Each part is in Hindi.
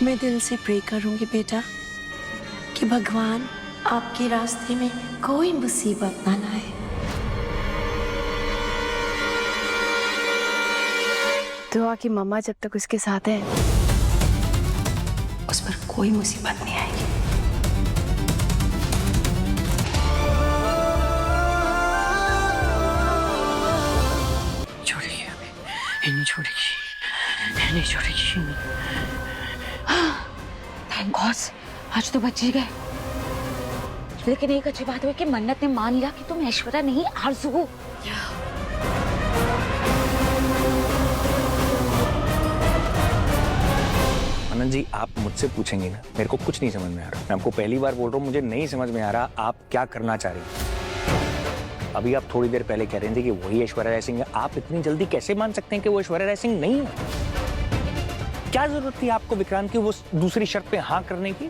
मैं दिल से प्रे करूंगी बेटा कि भगवान आपके रास्ते में कोई मुसीबत ना लाए। दुआ की मम्मा जब तक उसके साथ है उस पर कोई मुसीबत नहीं आएगी। छोड़ेगी अभी, नहीं छोड़ेगी, नहीं छोड़ेगी। थैंक गॉड, आज तो बच ही गए। लेकिन एक अच्छी बात हुई कि मन्नत ने मान लिया कि तुम ऐश्वर्या नहीं आरज़ू हो। आनंद जी, आप मुझसे पूछेंगे ना, मेरे को कुछ नहीं समझ में आ रहा। मैं आपको पहली बार बोल रहा हूँ, मुझे नहीं समझ में आ रहा आप क्या करना चाह रही हैं। अभी आप थोड़ी देर पहले कह रहे थे कि वही ऐश्वर्या राय सिंह है। आप इतनी जल्दी कैसे मान सकते हैं कि वो ऐश्वर्या राय सिंह नहीं है? क्या जरूरत थी आपको विक्रांत की वो दूसरी शर्त पे हाँ करने की?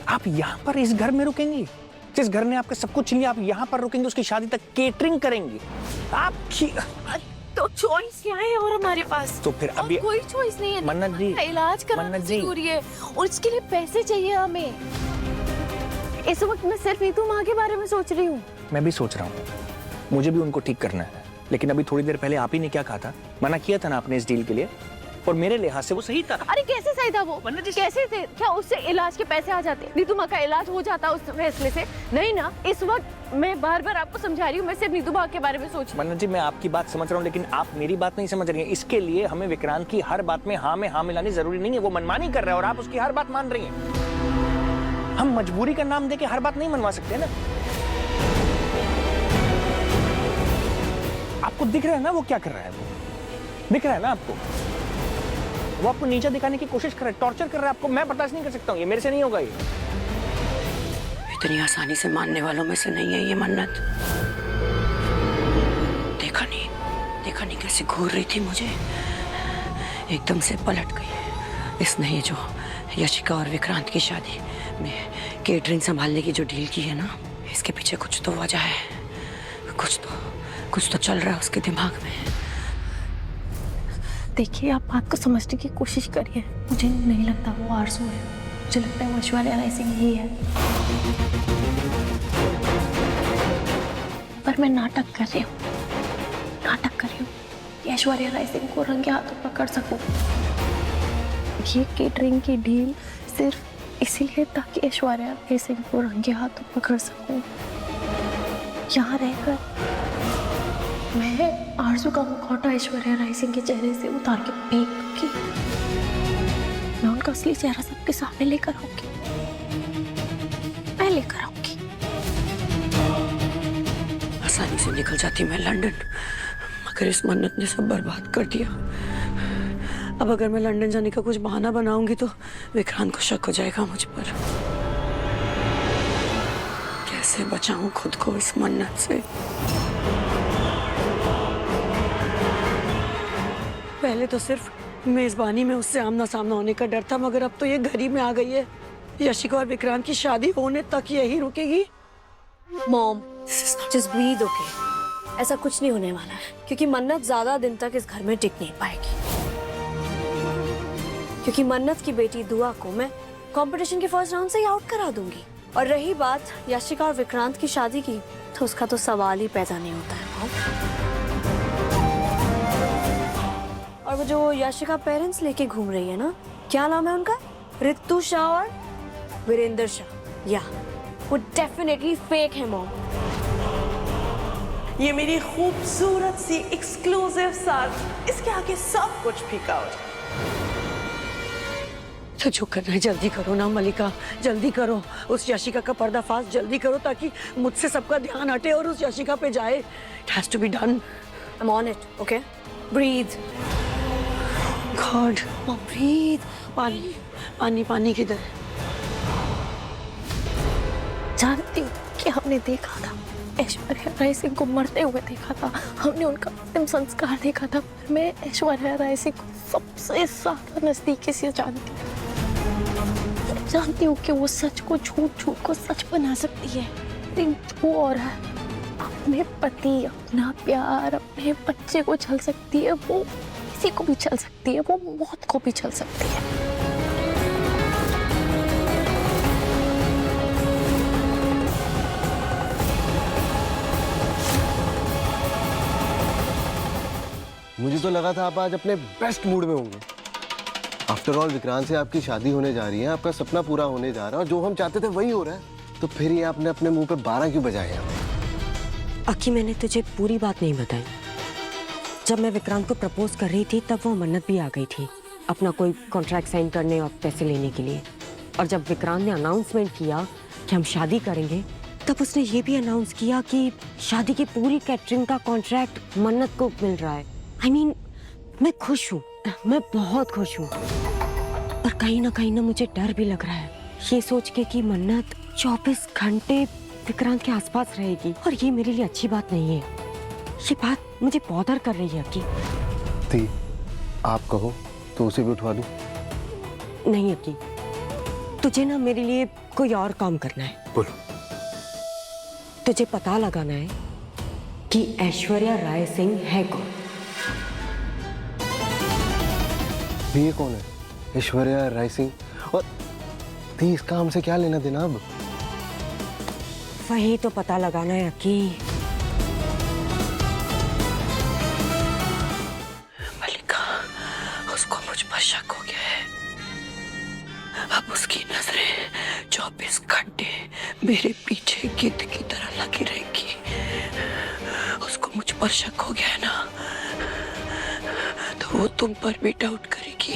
आप यहाँ पर इस घर में रुकेंगे, जिस घर ने आपका सब कुछ लिया, आप यहाँ पर रुकेंगे, उसकी शादी तक केटरिंग करेंगे। आप तो चॉइस क्या है और हमारे पास? तो फिर अभी कोई चॉइस नहीं है। मन्नत जी, इलाज कराना जरूरी है और इसके लिए पैसे चाहिए हमें। इस वक्त मैं सिर्फ नीतू माँ के बारे में सोच रही हूँ। मैं भी सोच रहा हूँ, मुझे भी उनको ठीक करना है। लेकिन अभी थोड़ी देर पहले आप ही ने क्या कहा था? मना किया था ना आपने इस डील के लिए, और मेरे लिहाज से वो सही था। अरे कैसे सही था वो? कैसे थे? क्या उससे इलाज के पैसे आ जाते? नीतू माँ का इलाज हो जाता उस फैसले से? नहीं ना। इस वक्त मैं बार बार आपको समझा रही हूँ, मैं सिर्फ नीतू माँ के बारे में सोच रही हूँ। मन्नत जी, मैं आपकी बात समझ रहा हूँ, लेकिन आप मेरी बात नहीं समझ रही हैं। इसके लिए हमें विक्रांत की हर बात में हाँ मिलानी जरूरी नहीं है। वो मनमानी कर रहा है और आप उसकी हर बात मान रही हैं। हम मजबूरी का नाम देके हर बात नहीं मनवा सकते ना। आपको दिख रहा है ना वो क्या कर रहा है? वो दिख रहा है ना आपको? वो आपको नीचा दिखाने की कोशिश कर रहा है, टॉर्चर कर रहा है आपको। मैं बर्दाश्त नहीं कर सकता हूँ, ये मेरे से नहीं होगा। ये इतनी आसानी से मानने वालों में से नहीं है ये मन्नत। देखा नहीं कैसे घूर रही थी मुझे, एकदम से पलट गई। इसने ये जो यशिका और विक्रांत की शादी में केटरिंग संभालने की जो डील की है ना, इसके पीछे कुछ तो वजह है। कुछ तो चल रहा है उसके दिमाग में। देखिए, आप बात को समझने की कोशिश करिए। मुझे नहीं लगता वो आरज़ू है, मुझे लगता है वो ऐश्वर्या राय सिंह ही है। पर मैं नाटक कर रही हूँ कि ऐश्वर्या राय सिंह को रंगे हाथों पकड़ सकूं। ये केटरिंग की डील सिर्फ इसीलिए ताकि ऐश्वर्या राय सिंह को रंगे हाथों पकड़ सकूं। यहाँ रहकर मैं आरज़ू का मुखौटा ऐश्वर्या राय सिंह के चेहरे से उतार के फेंक दूंगी। मैं उनका असली चेहरा सबके सामने लेकर आऊंगी। मैं लेकर आऊंगी। आसानी से निकल जाती मैं लंदन, मगर इस मन्नत ने सब बर्बाद कर दिया। अब अगर मैं लंदन जाने का कुछ बहाना बनाऊंगी तो विक्रांत को शक हो जाएगा मुझ पर। कैसे बचाऊं खुद को इस मन्नत से? पहले तो सिर्फ मेजबानी में उससे आमना सामना होने का डर था, मगर अब तो ये घर ही में आ गई है। यशिका और विक्रांत की शादी होने तक यही रुकेगी। Mom, just breathe, okay? ऐसा कुछ नहीं होने वाला है, क्योंकि मन्नत ज्यादा दिन तक इस घर में टिक नहीं पाएगी। क्योंकि मन्नत की बेटी दुआ को मैं कंपटीशन के फर्स्ट राउंड से ही आउट करा दूंगी। और रही बात यशिका और विक्रांत की शादी की, तो उसका तो सवाल ही पैदा नहीं होता है मॉम। और वो जो यशिका पेरेंट्स लेके घूम रही है ना, क्या नाम है उनका? रितु शाह और वीरेंद्र शाह। या वो डेफिनेटली फेक है मॉम। ये मेरी खूबसूरत सी एक्सक्लूसिव साथ, इसके आगे सब कुछ फीका हो जाए। तो जो करना है जल्दी करो ना मलिका, जल्दी करो। उस यशिका का पर्दाफाश जल्दी करो ताकि मुझसे सबका ध्यान हटे और उस यशिका पे जाए। It has to be done. I'm on it, okay? Breathe. God, breathe. पानी किधर? जानती हूँ कि हमने देखा था, ऐश्वर्या राय सिंह को मरते हुए देखा था, हमने उनका अंतिम संस्कार देखा था। मैं ऐश्वर्या राय सिंह को सबसे ज्यादा नजदीकी से जानती हूँ कि वो सच को झूठ को सच बना सकती है। लेकिन जो और है अपने पति, अपना प्यार, अपने बच्चे को छल सकती है, वो किसी को भी छल सकती है, वो मौत को भी छल सकती है। मुझे तो लगा था आप आज अपने बेस्ट मूड में होंगे। आफ्टर ऑल विक्रांत से आपकी शादी होने जा रही है, आपका सपना पूरा होने जा रहा है और जो हम चाहते थे वही हो रहा है। तो फिर ये आपने अपने मुंह पे 12 क्यों बजाए हैं? अक्की, मैंने तुझे पूरी बात नहीं बताई। जब मैं विक्रांत को प्रपोज कर रही थी तब वो मन्नत भी आ गई थी अपना कोई कॉन्ट्रैक्ट साइन करने और पैसे लेने के लिए। और जब विक्रांत ने अनाउंसमेंट किया कि हम शादी करेंगे तब उसने ये भी अनाउंस किया कि शादी की पूरी कैटरिंग का कॉन्ट्रैक्ट मन्नत को मिल रहा है। I mean, मैं खुश हूँ, मैं बहुत खुश हूँ। और कहीं ना मुझे डर भी लग रहा है ये सोच के कि मन्नत 24 घंटे विक्रांत के आसपास रहेगी और ये मेरे लिए अच्छी बात नहीं है। ये बात मुझे बॉदर कर रही है अक्की। दी, आप कहो तो उसे भी उठवा दूं? नहीं अक्की, तुझे ना मेरे लिए कोई और काम करना है। बोलो। तुझे पता लगाना है कि ऐश्वर्या राय सिंह है कौन। ये कौन है ऐश्वर्या राय सिंह? और दी, इसका हमसे क्या लेना देना अब? वही तो पता लगाना है अक्की। मलिका, उसको मुझ पर शक हो गया है। अब उसकी नजरें 24 घंटे मेरे पीछे गिद्ध की तरह लगी रहेंगी। उसको मुझ पर शक हो गया है ना, तो वो तुम पर भी डाउट करेगी।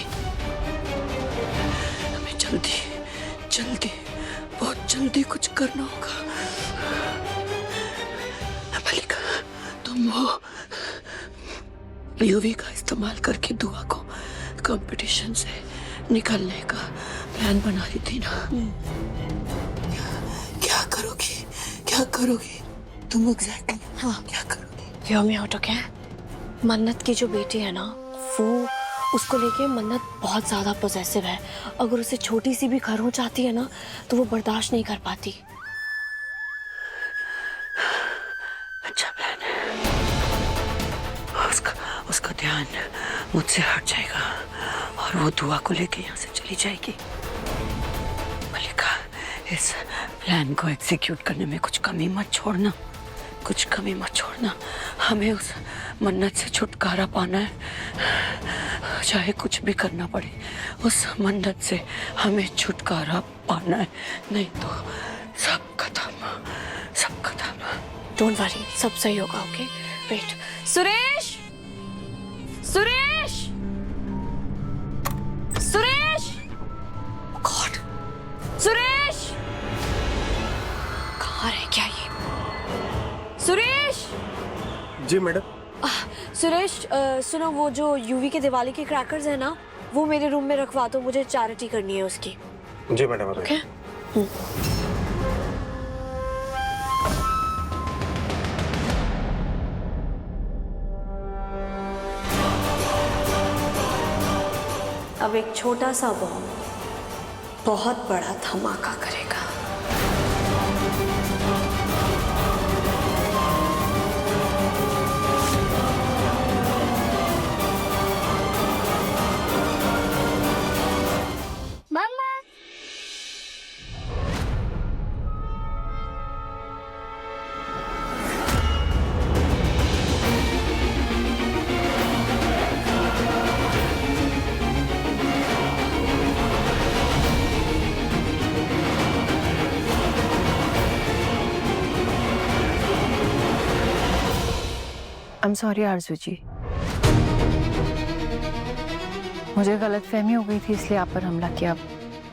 हमें जल्दी बहुत जल्दी कुछ करना होगा। मलिका, तुम वो यूवी का इस्तेमाल करके दुआ को कंपटीशन से निकलने का प्लान बना रही थी ना। क्या करोगी तुम एग्जैक्टली? हाँ, क्या करोगी? Hear me out, okay? मन्नत की जो बेटी है ना, वो उसको लेके मन्नत बहुत ज्यादा पोजेसिव है। अगर उसे छोटी सी भी खरोंच आती है ना तो वो बर्दाश्त नहीं कर पाती। अच्छा प्लान है। उसका ध्यान मुझसे हट जाएगा और वो दुआ को लेके यहाँ से चली जाएगी। मलिका, इस प्लान को एग्जीक्यूट करने में कुछ कमी मत छोड़ना। हमें उस मन्नत से छुटकारा पाना है, चाहे कुछ भी करना पड़े। उस मन्नत से हमें छुटकारा पाना है, नहीं तो सब खत्म। डोंट वरी, सब सही होगा, okay? Wait, Suresh! God, Suresh! कहाँ रह गया ये? सुरेश! जी मैडम। सुरेश, सुनो, वो जो यूवी के दिवाली के क्रैकर्स है ना, वो मेरे रूम में रखवा दो, मुझे चैरिटी करनी है उसकी। जी मैडम। ओके? अब एक छोटा सा बॉम्ब बहुत बड़ा धमाका करेगा। I'm sorry आरजू जी, मुझे गलतफहमी हो गई थी इसलिए आप पर हमला किया।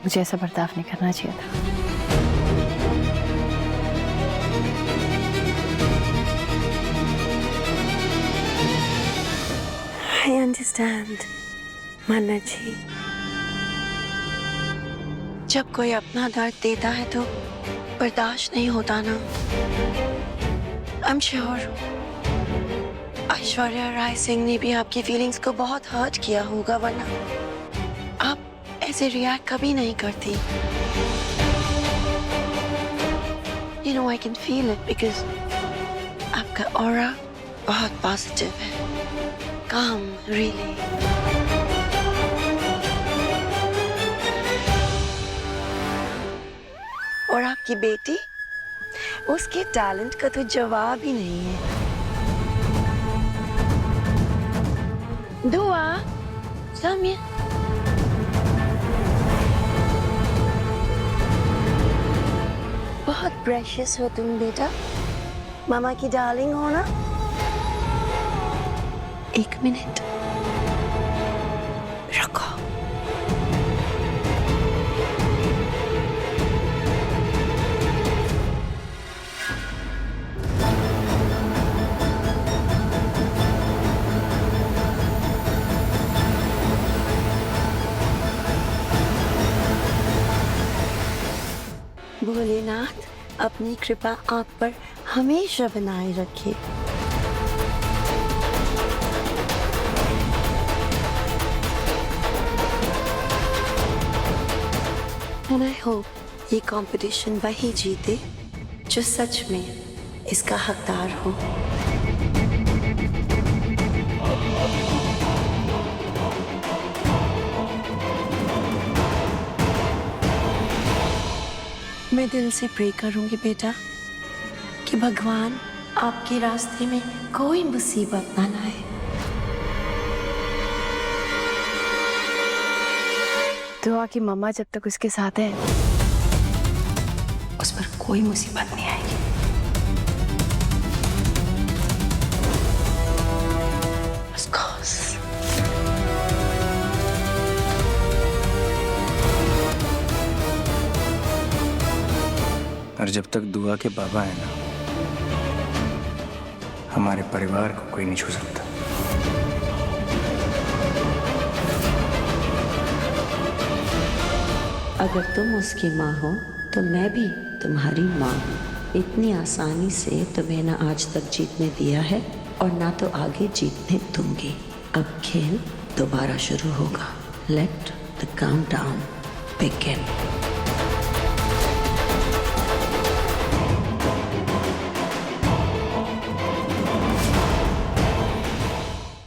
मुझे ऐसा बर्ताव नहीं करना चाहिए था। I understand, मन्नत जी। जब कोई अपना दर्द देता है तो बर्दाश्त नहीं होता ना। I'm sure ऐश्वर्या राय सिंह ने भी आपकी फीलिंग्स को बहुत हर्ट किया होगा, वरना आप ऐसे रिएक्ट कभी नहीं करती। You know, I can feel it because आपका ऑरा बहुत पॉजिटिव है, काम really। और आपकी बेटी, उसके टैलेंट का तो जवाब ही नहीं है। दुआ सामने बहुत प्रेशियस हो तुम बेटा, मामा की डार्लिंग हो ना। एक मिनट रखो। भोलेनाथ अपनी कृपा आप पर हमेशा बनाए रखे। And I hope ये कंपटीशन वही जीते जो सच में इसका हकदार हो। मैं दिल से प्रे करूंगी बेटा कि भगवान आपके रास्ते में कोई मुसीबत ना लाए। दुआ की मम्मा जब तक उसके साथ है उस पर कोई मुसीबत नहीं आएगी। Of course. और जब तक दुआ के बाबा है ना, हमारे परिवार को कोई नहीं छू सकता। अगर तुम उसकी माँ हो तो मैं भी तुम्हारी माँ हूँ। इतनी आसानी से तुम्हें ना आज तक जीतने दिया है और ना तो आगे जीतने दूंगी। अब खेल दोबारा शुरू होगा। Let the countdown begin.